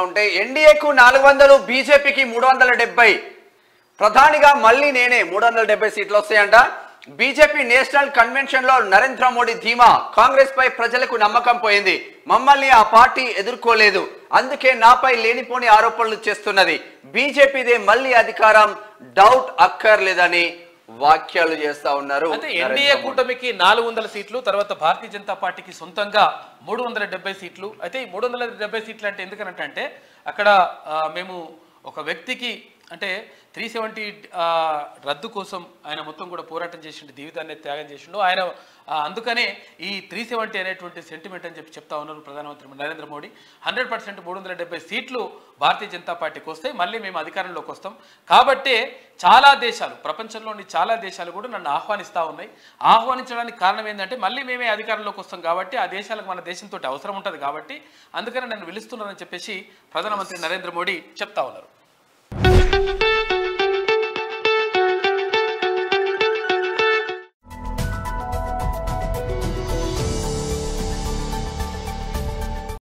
ఉంటే ఎన్డీఏకు 400 బీజేపీకి 370 ప్రధానిగా మళ్ళీ నేనే 370 సీట్లు వస్తాయంట బీజేపీ నేషనల్ కన్వెన్షన్ లో నరేంద్ర మోడీ ధీమా కాంగ్రెస్ పై ప్రజలకు నమ్మకం పోయింది మమ్మల్ని ఆ పార్టీ ఎదుర్కోలేదు అందుకే నాపై లేనిపోని ఆరోపణలు చేస్తున్నది బీజేపీదే మళ్ళీ అధికారం డౌట్ అక్కర్లేదని వ్యాఖ్యలు చేస్తా ఉన్నారు అంటే ఎన్డీఏ కూటమికి 400 సీట్లు తర్వాత భారతీయ జనతా పార్టీకి సొంతంగా 370 సీట్లు అయితే ఈ 370 సీట్లు అంటే ఎందుకనంటే అక్కడ మేము ఒక వ్యక్తికి అంటే 370 రద్దు కోసం ఆయన మొత్తం కూడా పోరాటం చేసిండు జీవితాన్ని త్యాగం చేసిండు ఆయన అందుకనే ఈ 370 అనేటువంటి సెంటిమెంట్ అని చెప్తా ఉన్నారు ప్రధానమంత్రి నరేంద్ర మోడీ 100% 370 సీట్లు భారతీయ జనతా పార్టీకి వస్తాయి మళ్ళీ మేము అధికారంలోకి వస్తాం కాబట్టి చాలా దేశాలు ప్రపంచంలోని చాలా దేశాలు కూడా నన్ను ఆహ్వానిస్తూ ఉన్నాయి ఆహ్వానించడానికి కారణం ఏంటంటే మళ్ళీ మేమే అధికారంలోకి వస్తాం కాబట్టి ఆ దేశాలకు మన దేశంతో అవసరం ఉంటుంది కాబట్టి అందుకని నన్ను పిలుస్తున్నారని చెప్పేసి ప్రధానమంత్రి నరేంద్ర మోడీ చెప్తా ఉన్నారు